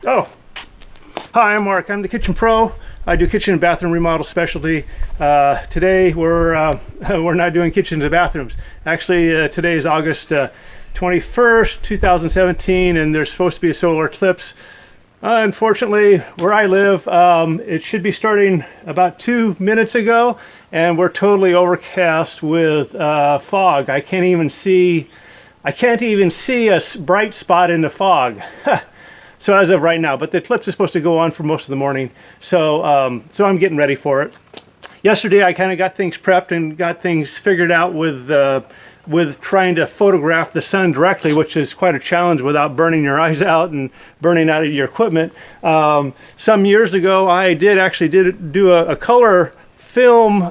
Oh, hi, I'm Mark. I'm the Kitchen Pro. I do kitchen and bathroom remodel specialty. Today we're not doing kitchens and bathrooms. Actually, today is August 21st, 2017, and there's supposed to be a solar eclipse. Unfortunately, where I live, it should be starting about 2 minutes ago, and we're totally overcast with fog. I can't even see a bright spot in the fog. So as of right now, but the eclipse is supposed to go on for most of the morning, so I'm getting ready for it. Yesterday I kind of got things prepped and got things figured out with trying to photograph the sun directly, which is quite a challenge without burning your eyes out and burning out of your equipment. Some years ago I did do a color film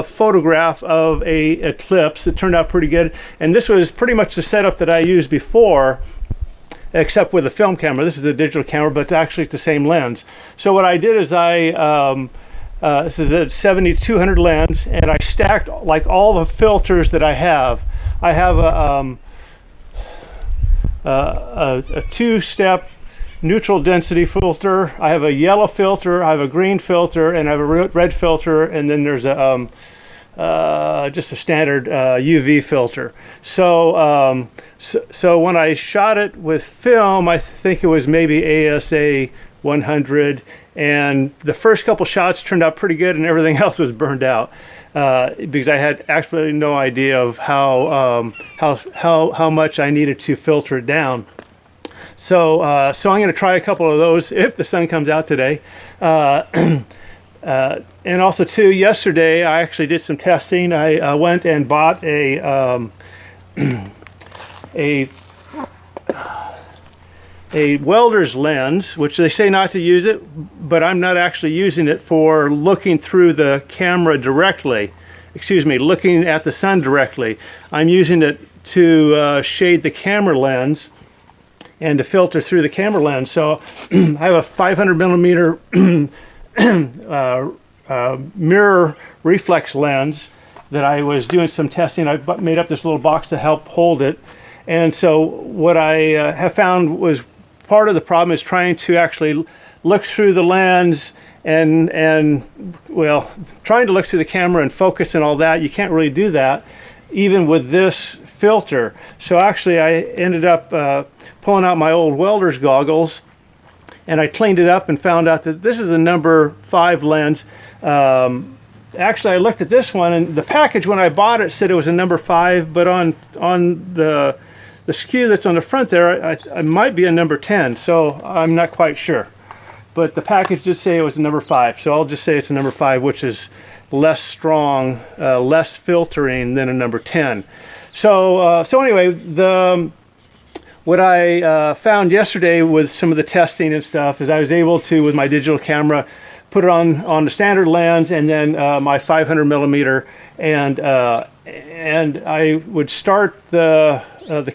photograph of a eclipse that turned out pretty good, and this was pretty much the setup that I used before, except with a film camera. This is a digital camera, but actually it's the same lens. So what I did is this is a 70-200 lens, and I stacked like all the filters that I have. I have a two-step neutral density filter. I have a yellow filter, I have a green filter, and I have a red filter, and then there's just a standard UV filter. So when I shot it with film, I think it was maybe ASA 100, and the first couple shots turned out pretty good, and everything else was burned out because I had absolutely no idea of how much I needed to filter it down. So I'm going to try a couple of those if the sun comes out today. And also too, yesterday I actually did some testing. I went and bought a welder's lens, which they say not to use it, but I'm not actually using it for looking through the camera directly. Excuse me, looking at the sun directly. I'm using it to shade the camera lens and to filter through the camera lens. So I have a 500 millimeter mirror reflex lens that I was doing some testing. I made up this little box to help hold it, and so what I have found was part of the problem is trying to actually look through the lens and well, trying to look through the camera and focus and all that. You can't really do that even with this filter. So actually I ended up pulling out my old welder's goggles, and I cleaned it up and found out that this is a number 5 lens. Actually, I looked at this one, and the package when I bought it said it was a number 5, but on the SKU that's on the front there, I might be a number 10, so I'm not quite sure. But the package did say it was a number 5, so I'll just say it's a number 5, which is less strong, less filtering than a number 10. So anyway, what I found yesterday with some of the testing and stuff is I was able to, with my digital camera, put it on the standard lens and then my 500 millimeter, and I would start the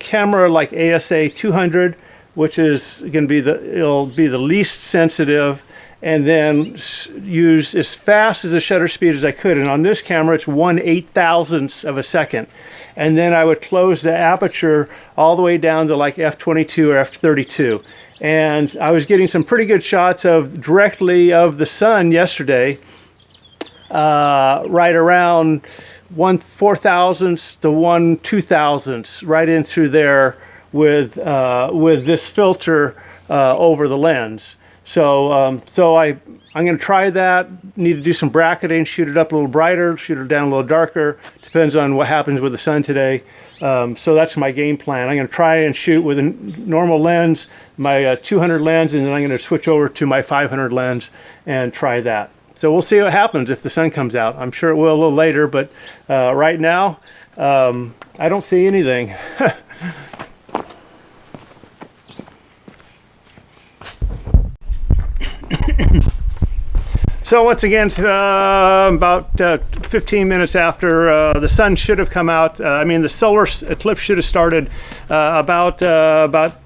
camera like ASA 200, which is going to be it'll be the least sensitive, and then use as fast as the shutter speed as I could. And on this camera, it's 1/8,000th of a second. And then I would close the aperture all the way down to like f22 or f32. And I was getting some pretty good shots directly of the sun yesterday, right around 1/4000th to 1/2000th, right in through there with this filter over the lens. So I'm going to try that. Need to do some bracketing, shoot it up a little brighter, shoot it down a little darker. Depends on what happens with the sun today. So that's my game plan. I'm going to try and shoot with a normal lens, my 200 lens, and then I'm going to switch over to my 500 lens and try that. So we'll see what happens if the sun comes out. I'm sure it will a little later, but right now I don't see anything. So once again, about 15 minutes after the sun should have come out, the solar eclipse should have started about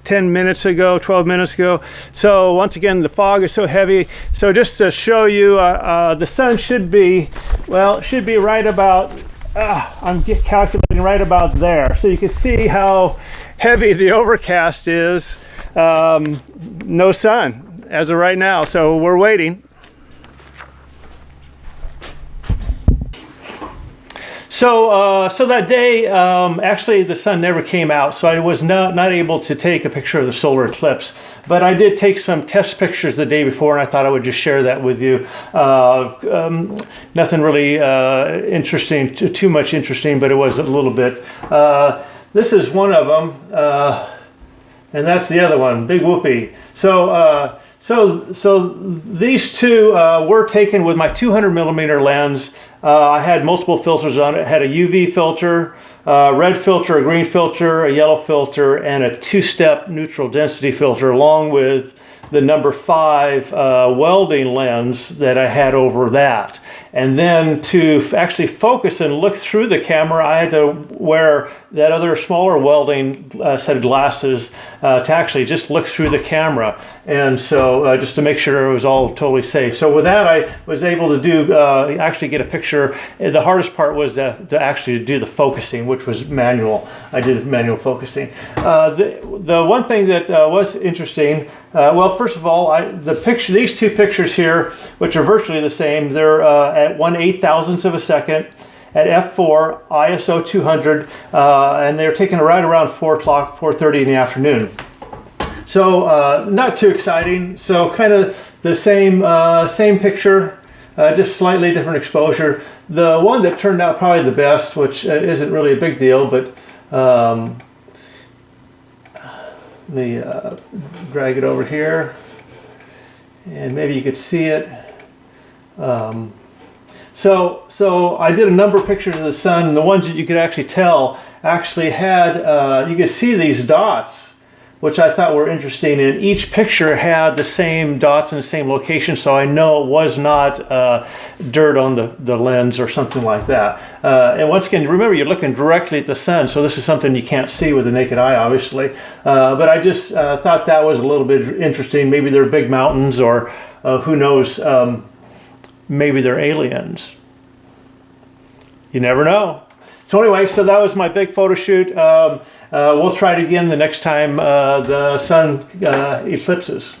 10 minutes ago, 12 minutes ago. So once again, the fog is so heavy. So just to show you, the sun should be, well, it should be right about, I'm calculating right about there. So you can see how heavy the overcast is. No sun. as of right now, so we're waiting. So that day, actually the sun never came out, so I was not able to take a picture of the solar eclipse. But I did take some test pictures the day before, and I thought I would just share that with you. Nothing really interesting, too much interesting, but it was a little bit. This is one of them, and that's the other one, big whoopee. So these two were taken with my 200 millimeter lens. I had multiple filters on it. It had a UV filter, red filter, a green filter, a yellow filter, and a two-step neutral density filter, along with the number 5 welding lens that I had over that. And then to actually focus and look through the camera, I had to wear that other smaller welding set of glasses to actually just look through the camera. And so just to make sure it was all totally safe. So with that, I was able to do actually get a picture. The hardest part was to actually do the focusing, which was manual. I did manual focusing. The one thing that was interesting, well, first of all, these two pictures here, which are virtually the same, they're at 1/8,000th of a second at f4 ISO 200, and they're taken right around 4 o'clock, 4:30 in the afternoon. So not too exciting. So kind of the same picture, just slightly different exposure. The one that turned out probably the best, which isn't really a big deal, but let me drag it over here, and maybe you could see it. So I did a number of pictures of the sun, and the ones that you could actually tell actually had, you could see these dots, which I thought were interesting, and each picture had the same dots in the same location, so I know it was not dirt on the lens or something like that. And once again, remember, you're looking directly at the sun, so this is something you can't see with the naked eye, obviously. But I just thought that was a little bit interesting. Maybe they're big mountains, or who knows, maybe they're aliens. You never know. So anyway, so that was my big photo shoot. We'll try it again the next time the sun eclipses.